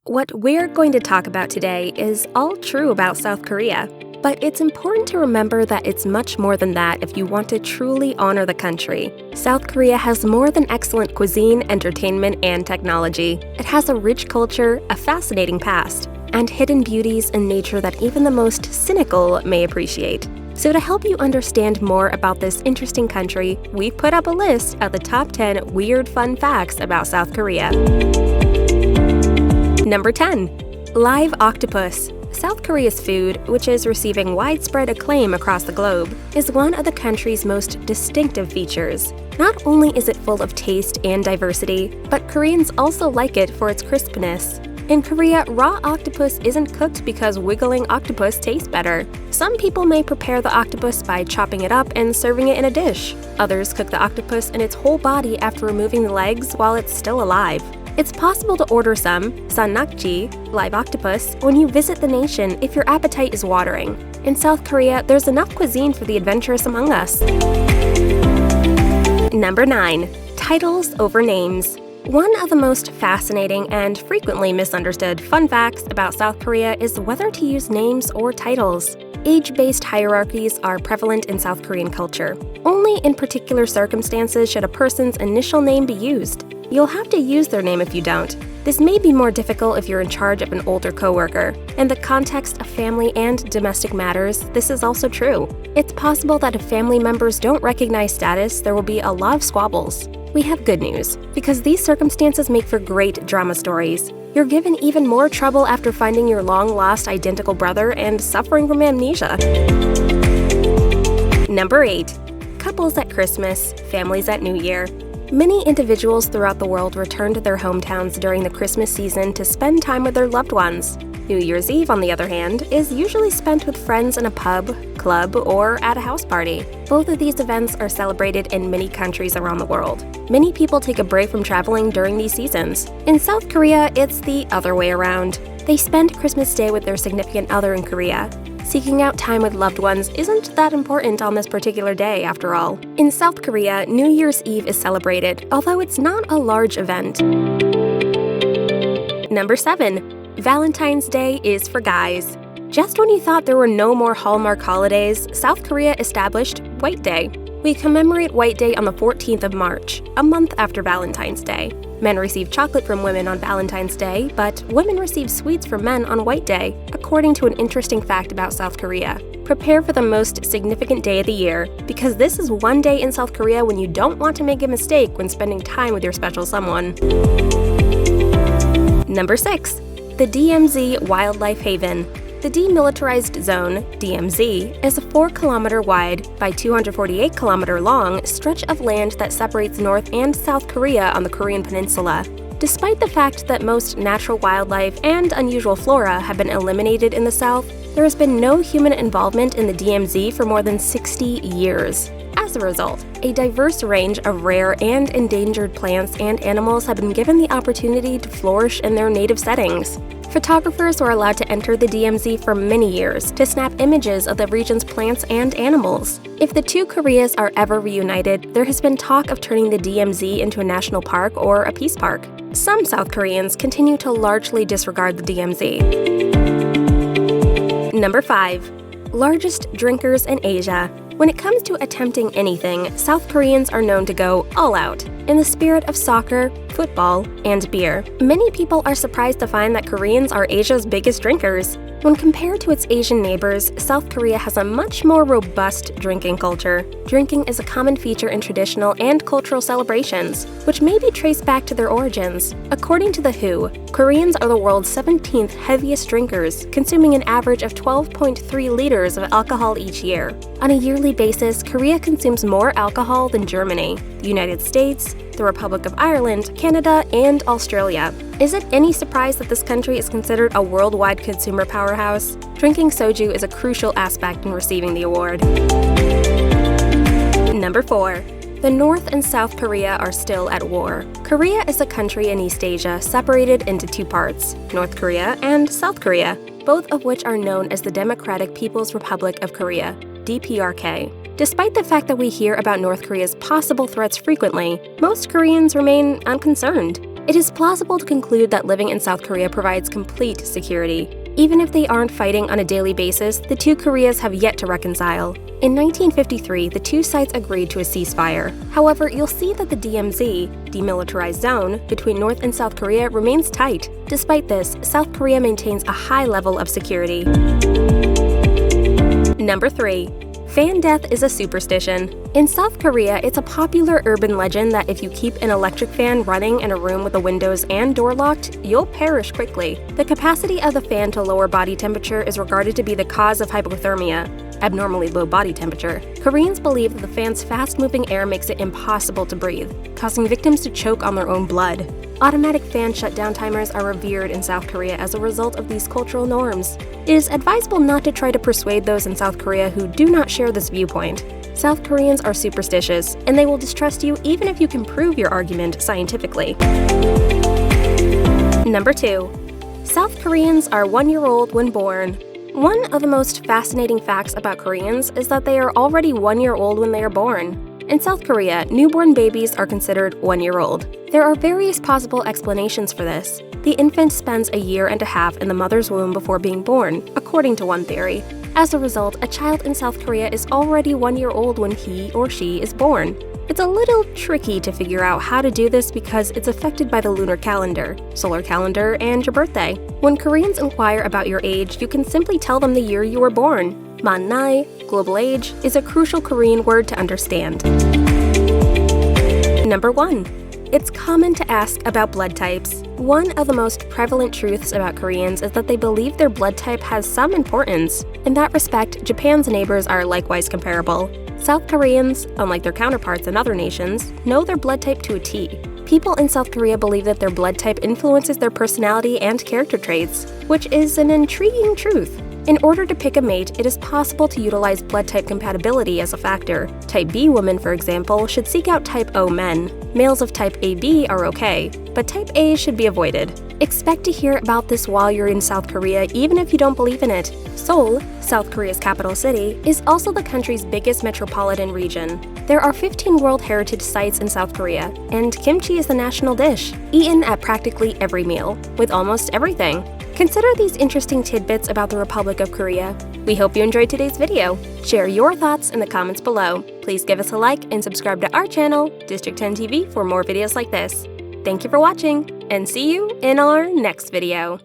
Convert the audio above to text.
What we're going to talk about today is all true about South Korea, but it's important to remember that it's much more than that if you want to truly honor the country. South Korea has more than excellent cuisine, entertainment, and technology. It has a rich culture, a fascinating past, and hidden beauties in nature that even the most cynical may appreciate. So to help you understand more about this interesting country, we've put up a list of the top 10 weird fun facts about South Korea. Number 10. Live octopus. South Korea's food, which is receiving widespread acclaim across the globe, is one of the country's most distinctive features. Not only is it full of taste and diversity, but Koreans also like it for its crispness. In Korea, raw octopus isn't cooked because wiggling octopus tastes better. Some people may prepare the octopus by chopping it up and serving it in a dish. Others cook the octopus in its whole body after removing the legs while it's still alive. It's possible to order some sannakji, live octopus, when you visit the nation if your appetite is watering. In South Korea, there's enough cuisine for the adventurous among us. Number 9. Titles over names. One of the most fascinating and frequently misunderstood fun facts about South Korea is whether to use names or titles. Age-based hierarchies are prevalent in South Korean culture. Only in particular circumstances should a person's initial name be used. You'll have to use their name if you don't. This may be more difficult if you're in charge of an older coworker. In the context of family and domestic matters, this is also true. It's possible that if family members don't recognize status, there will be a lot of squabbles. We have good news, because these circumstances make for great drama stories. You're given even more trouble after finding your long-lost identical brother and suffering from amnesia. Number 8. Couples at Christmas, families at New Year. Many individuals throughout the world return to their hometowns during the Christmas season to spend time with their loved ones. New Year's Eve, on the other hand, is usually spent with friends in a pub, club, or at a house party. Both of these events are celebrated in many countries around the world. Many people take a break from traveling during these seasons. In South Korea, it's the other way around. They spend Christmas Day with their significant other in Korea. Seeking out time with loved ones isn't that important on this particular day, after all. In South Korea, New Year's Eve is celebrated, although it's not a large event. Number 7. Valentine's Day is for guys. Just when you thought there were no more Hallmark holidays, South Korea established White Day. We commemorate White Day on the 14th of March, a month after Valentine's Day. Men receive chocolate from women on Valentine's Day, but women receive sweets from men on White Day, according to an interesting fact about South Korea. Prepare for the most significant day of the year, because this is one day in South Korea when you don't want to make a mistake when spending time with your special someone. Number 6. The DMZ Wildlife Haven. The Demilitarized Zone, DMZ, is a 4-kilometer wide by 248-kilometer long stretch of land that separates North and South Korea on the Korean peninsula. Despite the fact that most natural wildlife and unusual flora have been eliminated in the South, there has been no human involvement in the DMZ for more than 60 years. As a result, a diverse range of rare and endangered plants and animals have been given the opportunity to flourish in their native settings. Photographers were allowed to enter the DMZ for many years to snap images of the region's plants and animals. If the two Koreas are ever reunited, there has been talk of turning the DMZ into a national park or a peace park. Some South Koreans continue to largely disregard the DMZ. Number 5. Largest drinkers in Asia. When it comes to attempting anything, South Koreans are known to go all out, in the spirit of soccer, football, and beer. Many people are surprised to find that Koreans are Asia's biggest drinkers. When compared to its Asian neighbors, South Korea has a much more robust drinking culture. Drinking is a common feature in traditional and cultural celebrations, which may be traced back to their origins. According to The WHO, Koreans are the world's 17th heaviest drinkers, consuming an average of 12.3 liters of alcohol each year. On a yearly basis, Korea consumes more alcohol than Germany, the United States, the Republic of Ireland, Canada, and Australia. Is it any surprise that this country is considered a worldwide consumer powerhouse? Drinking soju is a crucial aspect in receiving the award. Number 4. The North and South Korea are still at war. Korea is a country in East Asia separated into two parts, North Korea and South Korea, both of which are known as the Democratic People's Republic of Korea, DPRK. Despite the fact that we hear about North Korea's possible threats frequently, most Koreans remain unconcerned. It is plausible to conclude that living in South Korea provides complete security. Even if they aren't fighting on a daily basis, the two Koreas have yet to reconcile. In 1953, the two sides agreed to a ceasefire. However, you'll see that the DMZ, demilitarized zone, between North and South Korea remains tight. Despite this, South Korea maintains a high level of security. Number 3. Fan death is a superstition. In South Korea, it's a popular urban legend that if you keep an electric fan running in a room with the windows and door locked, you'll perish quickly. The capacity of the fan to lower body temperature is regarded to be the cause of hypothermia, abnormally low body temperature. Koreans believe that the fan's fast-moving air makes it impossible to breathe, causing victims to choke on their own blood. Automatic fan shutdown timers are revered in South Korea as a result of these cultural norms. It is advisable not to try to persuade those in South Korea who do not share this viewpoint. South Koreans are superstitious, and they will distrust you even if you can prove your argument scientifically. Number 2. South Koreans are 1-year-old when born. One of the most fascinating facts about Koreans is that they are already 1-year-old when they are born. In South Korea, newborn babies are considered 1-year-old. There are various possible explanations for this. The infant spends a year and a half in the mother's womb before being born, according to one theory. As a result, a child in South Korea is already 1-year-old when he or she is born. It's a little tricky to figure out how to do this because it's affected by the lunar calendar, solar calendar, and your birthday. When Koreans inquire about your age, you can simply tell them the year you were born. 만나이, global age, is a crucial Korean word to understand. Number 1. It's common to ask about blood types. One of the most prevalent truths about Koreans is that they believe their blood type has some importance. In that respect, Japan's neighbors are likewise comparable. South Koreans, unlike their counterparts in other nations, know their blood type to a T. People in South Korea believe that their blood type influences their personality and character traits, which is an intriguing truth. In order to pick a mate, it is possible to utilize blood type compatibility as a factor. Type B women, for example, should seek out Type O men. Males of Type AB are okay, but Type A should be avoided. Expect to hear about this while you're in South Korea, even if you don't believe in it. Seoul, South Korea's capital city, is also the country's biggest metropolitan region. There are 15 World Heritage Sites in South Korea, and kimchi is the national dish, eaten at practically every meal, with almost everything. Consider these interesting tidbits about the Republic of Korea. We hope you enjoyed today's video. Share your thoughts in the comments below. Please give us a like and subscribe to our channel, District 10 TV, for more videos like this. Thank you for watching, and see you in our next video.